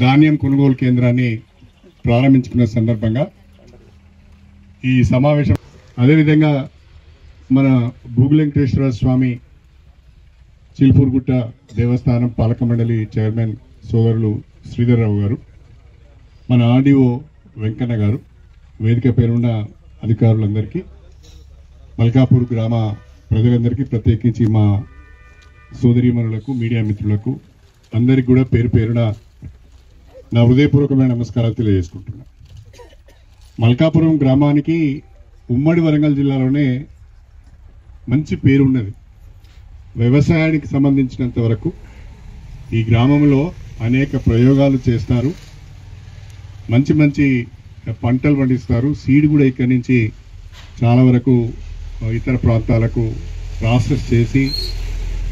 ధాన్యం కొనుగోలు కేంద్రాన్ని ప్రారంభించుకున్న సందర్భంగా ఈ సమావేశం, అదేవిధంగా మన భూగులెంకటేశ్వర స్వామి చిల్పూర్గుట్ట దేవస్థానం పాలక మండలి చైర్మన్ సోదరులు శ్రీధర్రావు గారు, మన ఆర్డీఓ వెంకన్న గారు, వేదిక పేరున్న అధికారులందరికీ, మల్కాపూర్ గ్రామ ప్రజలందరికీ, ప్రత్యేకించి మా సోదరీమణులకు, మీడియా మిత్రులకు అందరికీ కూడా పేరు పేరున నా హృదయపూర్వకమైన నమస్కారాలు తెలియజేసుకుంటున్నా. మల్కాపురం గ్రామానికి ఉమ్మడి వరంగల్ జిల్లాలోనే మంచి పేరున్నది. వ్యవసాయానికి సంబంధించినంత వరకు ఈ గ్రామంలో అనేక ప్రయోగాలు చేస్తారు, మంచి మంచి పంటలు పండిస్తారు. సీడ్ కూడా ఇక్కడి నుంచి చాలా వరకు ఇతర ప్రాంతాలకు ప్రాసెస్ చేసి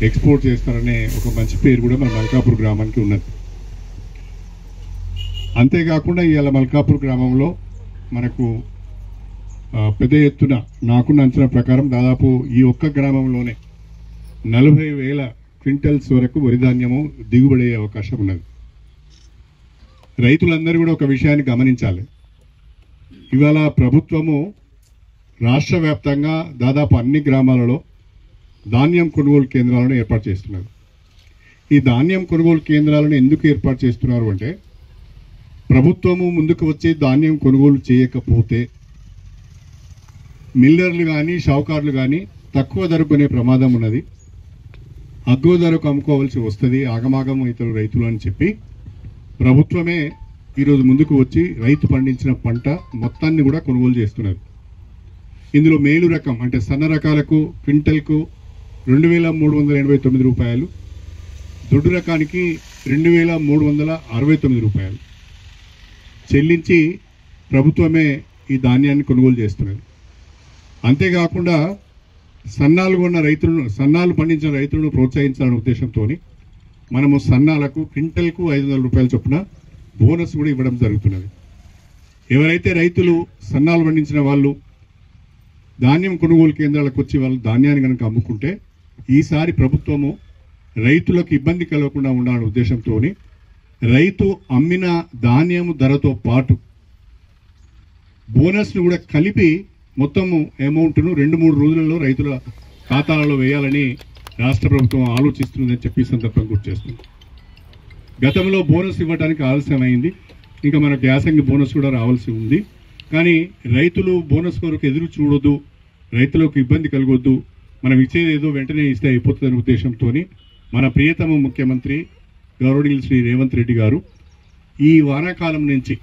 ఎక్స్పోర్ట్ చేస్తారనే ఒక మంచి పేరు కూడా మన మల్కాపూర్ గ్రామానికి ఉన్నది. అంతేకాకుండా ఇవాళ మల్కాపూర్ గ్రామంలో మనకు పెద్ద ఎత్తున నాకున్న అంచనా ప్రకారం దాదాపు ఈ ఒక్క గ్రామంలోనే 40,000 క్వింటల్స్ వరకు వరి ధాన్యము దిగుబడి అయ్యే అవకాశం ఉన్నది. రైతులందరూ కూడా ఒక విషయాన్ని గమనించాలి. ఇవాళ ప్రభుత్వము రాష్ట్ర వ్యాప్తంగా దాదాపు అన్ని గ్రామాలలో ధాన్యం కొనుగోలు కేంద్రాలను ఏర్పాటు చేస్తున్నారు. ఈ ధాన్యం కొనుగోలు కేంద్రాలను ఎందుకు ఏర్పాటు చేస్తున్నారు అంటే, ప్రభుత్వము ముందుకు వచ్చి ధాన్యం కొనుగోలు చేయకపోతే మిల్లర్లు కానీ షావుకారులు కానీ తక్కువ ధర కొనే ప్రమాదం ఉన్నది, అగ్గువ ధరకు అమ్ముకోవాల్సి వస్తుంది, ఆగమాగం ఇతరులు రైతులు అని చెప్పి ప్రభుత్వమే ఈరోజు ముందుకు వచ్చి రైతు పండించిన పంట మొత్తాన్ని కూడా కొనుగోలు చేస్తున్నారు. ఇందులో మేలు రకం అంటే సన్న రకాలకు క్వింటల్కు 2,389 రూపాయలు, దొడ్డు రకానికి 2,369 రూపాయలు చెల్లించి ప్రభుత్వమే ఈ ధాన్యాన్ని కొనుగోలు చేస్తున్నది. అంతేకాకుండా సన్నాలు పండించిన రైతులను ప్రోత్సహించాలనే ఉద్దేశంతో మనము సన్నాలకు క్వింటల్కు 500 రూపాయల చొప్పున బోనస్ కూడా ఇవ్వడం జరుగుతున్నది. ఎవరైతే రైతులు సన్నాలు పండించిన వాళ్ళు ధాన్యం కొనుగోలు కేంద్రాలకు వచ్చి వాళ్ళు ధాన్యాన్ని కనుక అమ్ముకుంటే ఈసారి ప్రభుత్వము రైతులకు ఇబ్బంది కలగకుండా ఉండాలనే ఉద్దేశంతో రైతు అమ్మిన ధాన్యము ధరతో పాటు బోనస్ను కూడా కలిపి మొత్తము అమౌంట్ను 2-3 రోజులలో రైతుల ఖాతాలలో వేయాలని రాష్ట్ర ప్రభుత్వం ఆలోచిస్తుందని చెప్పి సందర్భంగా గుర్తు చేస్తుంది. గతంలో బోనస్ ఇవ్వడానికి ఆలస్యమైంది, ఇంకా మనకు యాసంగి బోనస్ కూడా రావాల్సి ఉంది. కానీ రైతులు బోనస్ కొరకు ఎదురు చూడొద్దు, రైతులకు ఇబ్బంది కలగొద్దు, మనం ఇచ్చేది ఏదో వెంటనే ఇస్తే అయిపోతుందనే ఉద్దేశంతో మన ప్రియతమ ముఖ్యమంత్రి గౌరవనీయులు శ్రీ రేవంత్ రెడ్డి గారు ఈ వానాకాలం నుంచి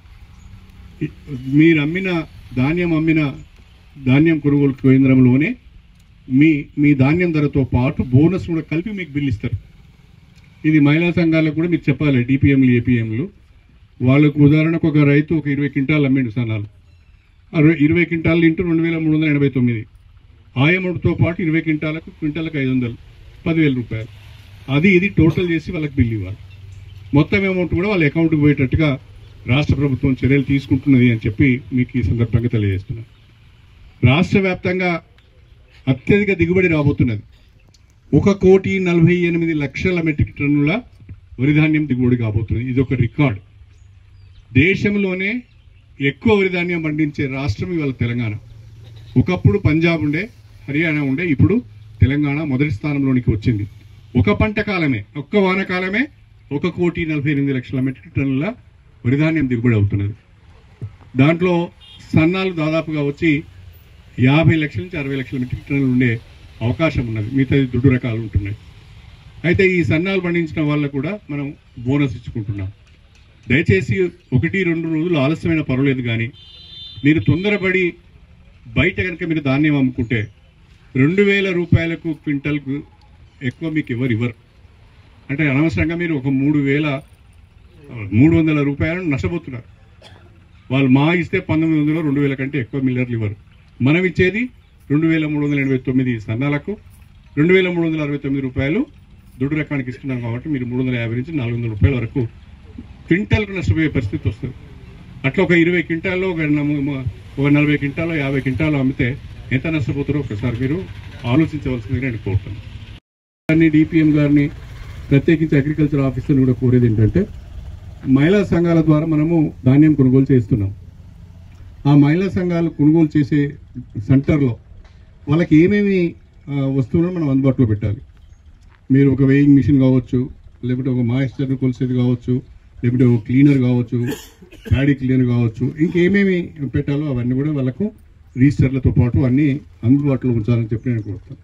మీరు అమ్మిన ధాన్యం కొనుగోలు కేంద్రంలోనే మీ ధాన్యం ధరతో పాటు బోనస్ కూడా కలిపి మీకు బిల్లు ఇస్తారు. ఇది మహిళా సంఘాలకు కూడా మీరు చెప్పాలి. డిపిఎంలు ఏపీఎంలు వాళ్ళకు ఉదాహరణకు ఒక రైతు ఒక 20 క్వింటాలు అమ్మిండు సన్నాలు, 20 క్వింటాలు ఇంటూ 2,389, ఆ అమౌంట్తో పాటు 20 క్వింటాలకు 500, 10,000 రూపాయలు, అది ఇది టోటల్ చేసి వాళ్ళకి బిల్లు ఇవ్వాలి. మొత్తం అమౌంట్ కూడా వాళ్ళ అకౌంట్కి పోయేటట్టుగా రాష్ట్ర ప్రభుత్వం చర్యలు తీసుకుంటున్నది అని చెప్పి మీకు ఈ సందర్భంగా తెలియజేస్తున్నాను. రాష్ట్ర వ్యాప్తంగా అత్యధిక దిగుబడి రాబోతున్నది. 1,48,00,000 మెట్రిక్ టన్నుల వరి ధాన్యం దిగుబడి కాబోతున్నది. ఇది ఒక రికార్డ్. దేశంలోనే ఎక్కువ వరి ధాన్యం పండించే రాష్ట్రం ఇవాళ తెలంగాణ. ఒకప్పుడు పంజాబ్ ఉండే, హర్యానా ఉండే, ఇప్పుడు తెలంగాణ మొదటి స్థానంలోనికి వచ్చింది. ఒక పంట కాలమే, ఒక్క వానకాలమే 1,48,00,000 మెట్రిక్ టన్నుల వరి ధాన్యం దిగుబడి అవుతున్నది. దాంట్లో సన్నాలు దాదాపుగా వచ్చి 50 లక్షల నుంచి 60 లక్షల మెట్రిక్ టన్నులు ఉండే అవకాశం ఉన్నది. మిగతాది దొడ్డు రకాలు ఉంటున్నాయి. అయితే ఈ సన్నాలు పండించిన వాళ్ళకు కూడా మనం బోనస్ ఇచ్చుకుంటున్నాం. దయచేసి 1-2 రోజులు ఆలస్యమైన పర్వాలేదు, కానీ మీరు తొందరపడి బయట కనుక మీరు ధాన్యం అమ్ముకుంటే 2,000 రూపాయలకు క్వింటల్కు ఎక్కువ మీకు ఇవ్వరు. అంటే అనవసరంగా మీరు ఒక 3,300 రూపాయలను నష్టపోతున్నారు. వాళ్ళు మా ఇస్తే 1,900, 2,000 కంటే ఎక్కువ మిల్లర్లు ఇవ్వరు. మనం ఇచ్చేది 2,389 సన్నాలకు 2,369 రూపాయలు దొడ్డు రకానికి ఇస్తున్నాం. కాబట్టి మీరు 350 నుంచి 400 రూపాయల వరకు క్వింటాల్కు నష్టపోయే పరిస్థితి వస్తుంది. అట్లా ఒక 20 క్వింటాల్లో ఒక 40 క్వింటాల్లో 50 క్వింటాల్లో అమ్మితే ఎంత నష్టపోతారో ఒకసారి మీరు ఆలోచించవలసిందిగా నేను కోరుతాను. డిపిఎం గారిని ప్రత్యేకించి అగ్రికల్చర్ ఆఫీసర్ని కూడా కోరేది ఏంటంటే మహిళా సంఘాల ద్వారా మనము ధాన్యం కొనుగోలు చేస్తున్నాం. ఆ మహిళా సంఘాలు కొనుగోలు చేసే సెంటర్లో వాళ్ళకి ఏమేమి వస్తువులను మనం అందుబాటులో పెట్టాలి. మీరు ఒక వేయింగ్ మిషన్ కావచ్చు, లేకపోతే ఒక మాయిశ్చర్ కొలిసేది కావచ్చు, లేకపోతే ఒక క్లీనర్ కావచ్చు, ప్యాడీ క్లీనర్ కావచ్చు, ఇంకేమేమి పెట్టాలో అవన్నీ కూడా వాళ్ళకు రిజిస్టర్లతో పాటు అన్నీ అందుబాటులో ఉంచాలని చెప్పి నేను కోరుతాను.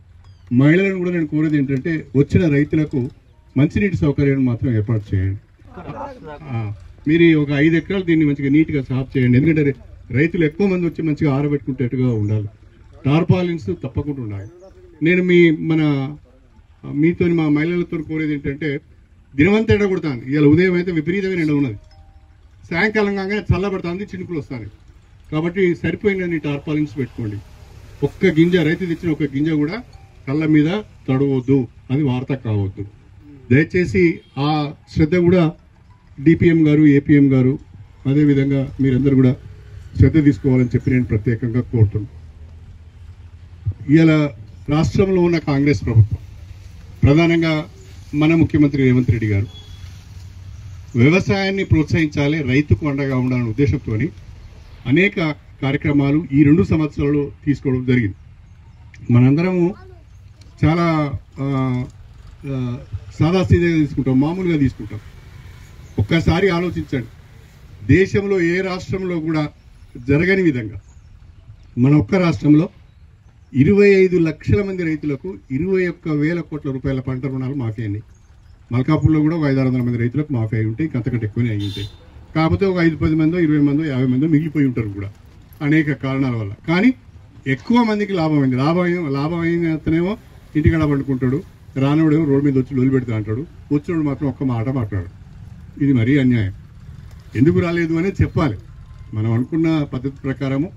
మహిళలను కూడా నేను కోరేది ఏంటంటే వచ్చిన రైతులకు మంచినీటి సౌకర్యాన్ని మాత్రం ఏర్పాటు చేయండి. మీరు ఒక 5 ఎకరాలు దీన్ని మంచిగా నీట్గా సాఫ్ చేయండి. ఎందుకంటే రైతులు ఎక్కువ మంది వచ్చి మంచిగా ఆరబెట్టుకుంటేట్టుగా ఉండాలి. టార్పాలిన్స్ తప్పకుండా ఉండాలి. నేను మీతో మా మహిళలతో కోరేది ఏంటంటే దినవంతా ఎండ కొడుతుంది. ఇవాళ ఉదయం అయితే విపరీతమైన ఎండ ఉన్నది, సాయంకాలం కాగానే చల్లబడుతుంది, చినుకులు వస్తాయి. కాబట్టి సరిపోయినన్ని టార్పాలిన్స్ పెట్టుకోండి. ఒక్క గింజ రైతు తెచ్చిన ఒక్క గింజ కూడా కళ్ళ మీద తడవద్దు, అది వార్త కావద్దు. దయచేసి ఆ శ్రద్ధ కూడా డిపిఎం గారు, ఏపీఎం గారు, అదేవిధంగా మీరందరూ కూడా శ్రద్ధ తీసుకోవాలని చెప్పి నేను ప్రత్యేకంగా కోరుతున్నాను. ఇవాళ రాష్ట్రంలో ఉన్న కాంగ్రెస్ ప్రభుత్వం, ప్రధానంగా మన ముఖ్యమంత్రి రేవంత్ రెడ్డి గారు వ్యవసాయాన్ని ప్రోత్సహించాలి, రైతుకు అండగా ఉండాలనే ఉద్దేశంతో అనేక కార్యక్రమాలు ఈ 2 సంవత్సరాలు తీసుకోవడం జరిగింది. మనందరము చాలా సాదాసీదాగా తీసుకుంటాం, మామూలుగా తీసుకుంటాం. ఒక్కసారి ఆలోచించండి, దేశంలో ఏ రాష్ట్రంలో కూడా జరగని విధంగా మన ఒక్క రాష్ట్రంలో 25 లక్షల మంది రైతులకు 21,000 కోట్ల రూపాయల పంట రుణాలు మాఫీ అయినాయి. మల్కాపూర్లో కూడా 500-600 మంది రైతులకు మాఫీ అయి ఉంటాయి, అంతకంటే ఎక్కువనే అయి ఉంటాయి. కాకపోతే ఒక 5-10 మందో 20 మందో 50 మందో మిగిలిపోయి ఉంటారు కూడా అనేక కారణాల వల్ల. కానీ ఎక్కువ మందికి లాభం అయింది. లాభం అయినతనేమో ఇంటికాడ పండుకుంటాడు, రానోడేమో రోడ్డు మీద వచ్చి లొలి పెడతా అంటాడు, వచ్చినోడు మాత్రం ఒక్క మాట మాట్లాడు. ఇది మరీ అన్యాయం. ఎందుకు రాలేదు అనేది చెప్పాలి. మనం అనుకున్న పద్ధతి ప్రకారము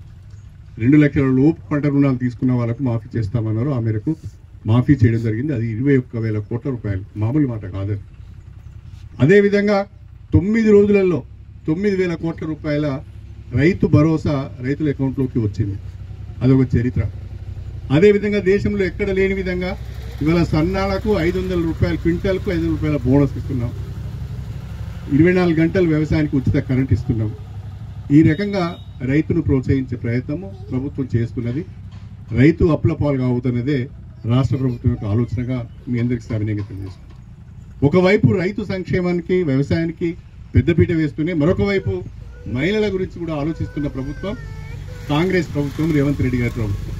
2 లక్షల లోపు పంట రుణాలు తీసుకున్న వాళ్ళకు మాఫీ చేస్తామన్నారు. ఆ మేరకు మాఫీ చేయడం జరిగింది. అది 21,000 కోట్ల రూపాయలు, మామూలు మాట కాదు. అదేవిధంగా 9 రోజులలో 9,000 కోట్ల రూపాయల రైతు భరోసా రైతుల అకౌంట్లోకి వచ్చింది. అదొక చరిత్ర. అదేవిధంగా దేశంలో ఎక్కడ లేని విధంగా ఇవాళ సన్నాలకు 500 రూపాయలు, క్వింటాల్కు 500 రూపాయల బోనస్ ఇస్తున్నాం. 24 గంటలు వ్యవసాయానికి ఉచిత కరెంట్ ఇస్తున్నాం. ఈ రకంగా రైతును ప్రోత్సహించే ప్రయత్నము ప్రభుత్వం చేస్తున్నది. రైతు అప్పుల పాలు కావుతున్నదే రాష్ట్ర ప్రభుత్వం యొక్క ఆలోచనగా మీ అందరికీ సవినయంగా తెలియజేస్తుంది. ఒకవైపు రైతు సంక్షేమానికి, వ్యవసాయానికి పెద్దపీట వేస్తూనే మరొక వైపు మహిళల గురించి కూడా ఆలోచిస్తున్న ప్రభుత్వం కాంగ్రెస్ ప్రభుత్వం, రేవంత్ రెడ్డి గారి ప్రభుత్వం.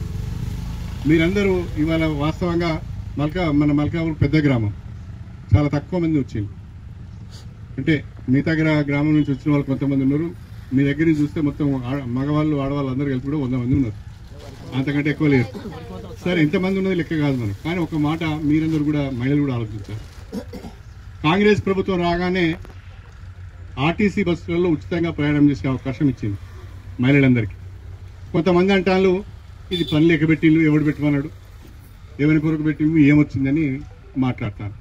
మీరందరూ ఇవాళ వాస్తవంగా మన మల్కాపూర్ పెద్ద గ్రామం, చాలా తక్కువ మంది వచ్చింది. అంటే మిగతా గ్రామం నుంచి వచ్చిన వాళ్ళు కొంతమంది ఉన్నారు. మీ దగ్గర నుంచి చూస్తే మొత్తం మగవాళ్ళు ఆడవాళ్ళు అందరూ కలిపి కూడా 100 మంది ఉన్నారు, అంతకంటే ఎక్కువ లేరు. సరే, ఎంతమంది ఉన్నది లెక్క కాదు మనం. కానీ ఒక మాట మీరందరూ కూడా, మహిళలు కూడా ఆలోచించారు. కాంగ్రెస్ ప్రభుత్వం రాగానే ఆర్టీసీ బస్సులలో ఉచితంగా ప్రయాణం చేసే అవకాశం ఇచ్చింది మహిళలందరికీ. కొంతమంది అంటారు ఇది పని లేక పెట్టిండు, ఎవడు పెట్టమన్నాడు, ఎవరి కొరకు పెట్టిండు, ఏమొచ్చిందని మాట్లాడతాను.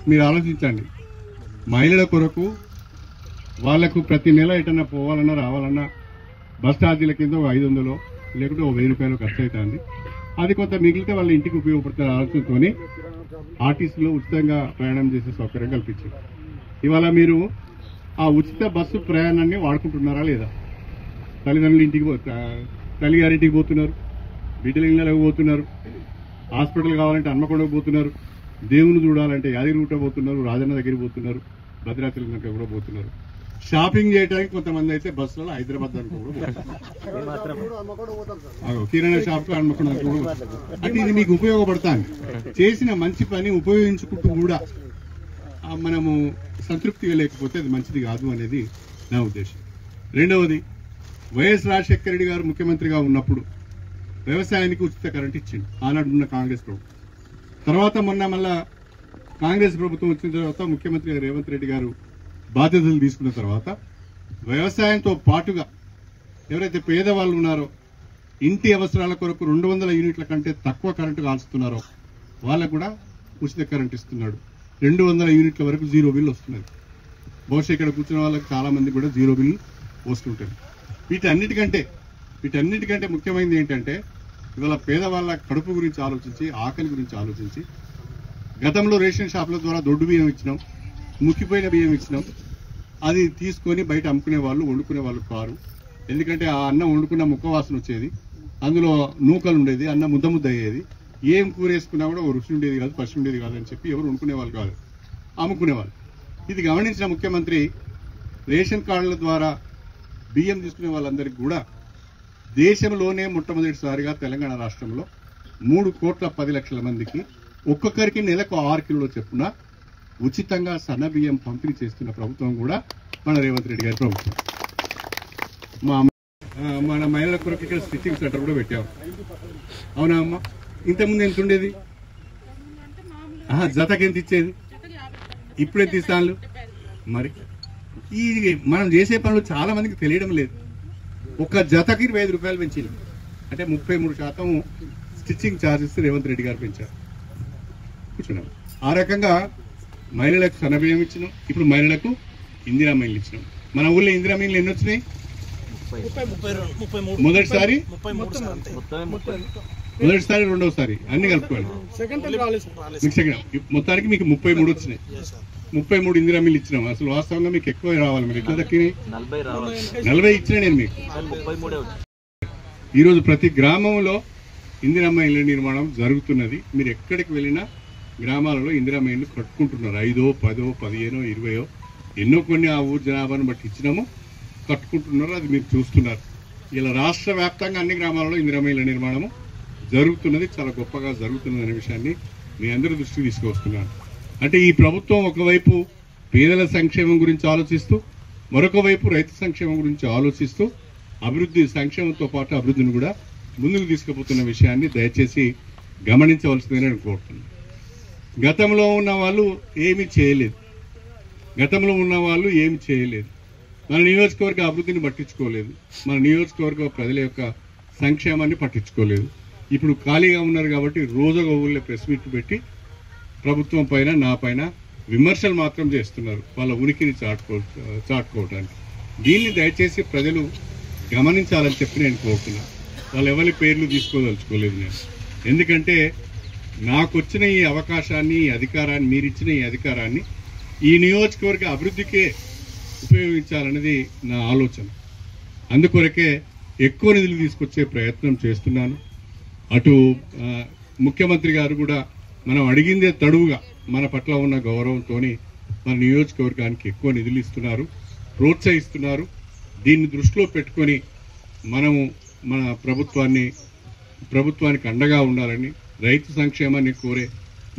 మీరు ఆలోచించండి, మహిళల కొరకు వాళ్లకు ప్రతి నెల ఎటన్నా పోవాలన్నా రావాలన్నా బస్ ఛార్జీల కింద 500 లేకుంటే 1000 రూపాయలు ఖర్చు అవుతుంది. అది కొంత మిగిలితే వాళ్ళ ఇంటికి ఉపయోగపడుతున్న ఆలోచనతోనే ఆర్టీసీలో ఉచితంగా ప్రయాణం చేసే సౌకర్యం కల్పించింది. ఇవాళ మీరు ఆ ఉచిత బస్సు ప్రయాణాన్ని వాడుకుంటున్నారా లేదా? తల్లిదండ్రుల ఇంటికి తల్లిగారింటికి పోతున్నారు, బిడ్డల ఇళ్ళకి పోతున్నారు, హాస్పిటల్ కావాలంటే హన్మకొండకు పోతున్నారు, దేవుని చూడాలంటే యాదగిరిగుట్ట పోతున్నారు, రాజన్న దగ్గరికి పోతున్నారు, భద్రాచలం దగ్గర కూడా పోతున్నారు. షాపింగ్ చేయడానికి కొంతమంది అయితే బస్సులలో హైదరాబాద్ దానికి కూడా కిరాణా షాప్ హన్మకొండ కూడా. అంటే ఇది మీకు ఉపయోగపడతాను. చేసిన మంచి పని ఉపయోగించుకుంటూ కూడా మనము సంతృప్తిగా లేకపోతే అది మంచిది కాదు అనేది నా ఉద్దేశం. రెండవది, వైఎస్ రాజశేఖర రెడ్డి గారు ముఖ్యమంత్రిగా ఉన్నప్పుడు వ్యవసాయానికి ఉచిత కరెంట్ ఇచ్చింది ఆనాడు ఉన్న కాంగ్రెస్ ప్రభుత్వం. తర్వాత మొన్న మళ్ళా కాంగ్రెస్ ప్రభుత్వం వచ్చిన తర్వాత ముఖ్యమంత్రి రేవంత్ రెడ్డి గారు బాధ్యతలు తీసుకున్న తర్వాత వ్యవసాయంతో పాటుగా ఎవరైతే పేదవాళ్ళు ఉన్నారో, ఇంటి అవసరాల కొరకు 200 యూనిట్ల కంటే తక్కువ కరెంటు కాల్చుతున్నారో వాళ్ళకు కూడా ఉచిత కరెంట్ ఇస్తున్నాడు. 200 యూనిట్ల వరకు 0 బిల్ వస్తున్నది. బహుశా ఇక్కడ కూర్చున్న వాళ్ళకి చాలా మంది కూడా 0 బిల్ వస్తుంటుంది. వీటన్నిటికంటే ముఖ్యమైనది ఏంటంటే ఇవాళ పేదవాళ్ళ కడుపు గురించి ఆలోచించి, ఆకలి గురించి ఆలోచించి గతంలో రేషన్ షాపుల ద్వారా దొడ్డు బియ్యం ఇచ్చినాం, ముక్కిపోయిన బియ్యం ఇచ్చినాం. అది తీసుకొని బయట అమ్ముకునే వాళ్ళు, వండుకునే వాళ్ళు కారు. ఎందుకంటే ఆ అన్నం వండుకున్న ముక్క వాసన వచ్చేది, అందులో నూకలు ఉండేది, అన్నం ముద్ద ముద్ద అయ్యేది. ఏం కూర వేసుకున్నా కూడా ఒక రుచి ఉండేది కాదు, పసి ఉండేది కాదు అని చెప్పి ఎవరు వండుకునే వాళ్ళు కాదు, అమ్ముకునేవాళ్ళు. ఇది గమనించిన ముఖ్యమంత్రి రేషన్ కార్డుల ద్వారా బియ్యం తీసుకునే వాళ్ళందరికీ కూడా దేశంలోనే మొట్టమొదటిసారిగా తెలంగాణ రాష్ట్రంలో 3,10,00,000 మందికి ఒక్కొక్కరికి నెలకు 6 కిలోల చొప్పున ఉచితంగా సన్న బియ్యం పంపిణీ చేస్తున్న ప్రభుత్వం కూడా మన రేవంత్ రెడ్డి గారి ప్రభుత్వం. మన మహిళల కొరకు ఇక్కడ స్టిచ్చింగ్ సెంటర్ కూడా పెట్టాము. అవునా అమ్మ? ఇంతకుముందు ఎంత ఉండేది? జతకి ఎంత ఇచ్చేది? ఇప్పుడు ఎంత ఇస్తాను? మరి ఈ మనం చేసే పనులు చాలా మందికి తెలియడం లేదు. ఒక జతకి 25 రూపాయలు పెంచింది, అంటే 33% స్టిచ్చింగ్ ఛార్జెస్ రేవంత్ రెడ్డి గారు పెంచారు. కూర్చున్నాం. ఆ రకంగా మహిళలకు సన్నబియ్యం ఇచ్చినాం. ఇప్పుడు మహిళలకు ఇందిరా మైన్లు ఇచ్చినాం. మన ఊళ్ళో ఇందిరా మైన్లు ఎన్ని వచ్చినాయి? మొదటిసారి, రెండోసారి అన్ని కలుపుకోవాలి. మొత్తానికి మీకు 33 వచ్చినాయి. 33 ఇందిరా మిల్లు ఇచ్చినాం. అసలు వాస్తవంగా మీకు ఎక్కువ రావాలి. మీరు ఎట్లా దక్కినాయి? 40 ఇచ్చినా నేను మీకు. ఈరోజు ప్రతి గ్రామంలో ఇందిరమ్మ ఇళ్ల నిర్మాణం జరుగుతున్నది. మీరు ఎక్కడికి వెళ్ళినా గ్రామాలలో ఇందిరమ్మ ఇళ్లు కట్టుకుంటున్నారు. 5, 10, 15, 20 ఎన్నో కొన్ని ఆ ఊరు జనాభాను బట్టి ఇచ్చినాము, కట్టుకుంటున్నారు. అది మీరు చూస్తున్నారు. ఇలా రాష్ట్ర వ్యాప్తంగా అన్ని గ్రామాలలో ఇందిరమ్మ ఇళ్ల నిర్మాణము జరుగుతున్నది, చాలా గొప్పగా జరుగుతున్నది అనే విషయాన్ని మీ అందరి దృష్టికి తీసుకువస్తున్నాను. అంటే ఈ ప్రభుత్వం ఒకవైపు పేదల సంక్షేమం గురించి ఆలోచిస్తూ, మరొక వైపు రైతు సంక్షేమం గురించి ఆలోచిస్తూ అభివృద్ధి, సంక్షేమంతో పాటు అభివృద్ధిని కూడా ముందుకు తీసుకుపోతున్న విషయాన్ని దయచేసి గమనించవలసిందని నేను కోరుతున్నాను. గతంలో ఉన్న వాళ్ళు ఏమీ చేయలేదు, మన నియోజకవర్గ అభివృద్ధిని పట్టించుకోలేదు, మన నియోజకవర్గ ప్రజల యొక్క సంక్షేమాన్ని పట్టించుకోలేదు. ఇప్పుడు ఖాళీగా ఉన్నారు కాబట్టి రోజుగా ఊళ్ళో ప్రెస్ మీట్ ప్రభుత్వం పైన, నా పైన విమర్శలు మాత్రం చేస్తున్నారు, వాళ్ళ ఉనికిని చాటుకోవడానికి. దీన్ని దయచేసి ప్రజలు గమనించాలని చెప్పి నేను కోరుతున్నాను. వాళ్ళు ఎవరి పేర్లు తీసుకోదలుచుకోలేదు నేను. ఎందుకంటే నాకు వచ్చిన ఈ అవకాశాన్ని, ఈ అధికారాన్ని, మీరిచ్చిన ఈ అధికారాన్ని ఈ నియోజకవర్గ అభివృద్ధికే ఉపయోగించాలన్నది నా ఆలోచన. అందుకొరకే ఎక్కువ నిధులు తీసుకొచ్చే ప్రయత్నం చేస్తున్నాను. అటు ముఖ్యమంత్రి గారు కూడా మనం అడిగిందే తడువుగా మన పట్ల ఉన్న గౌరవంతో మన నియోజకవర్గానికి ఎక్కువ నిధులు ఇస్తున్నారు, ప్రోత్సహిస్తున్నారు. దీన్ని దృష్టిలో పెట్టుకొని మనము మన ప్రభుత్వానికి అండగా ఉండాలని, రైతు సంక్షేమాన్ని కోరే,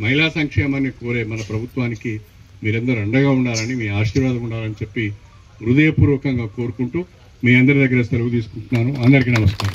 మహిళా సంక్షేమాన్ని కోరే మన ప్రభుత్వానికి మీరందరూ అండగా ఉండాలని, మీ ఆశీర్వాదం ఉండాలని చెప్పి హృదయపూర్వకంగా కోరుకుంటూ మీ అందరి దగ్గర సెలవు తీసుకుంటున్నాను. అందరికీ నమస్కారం.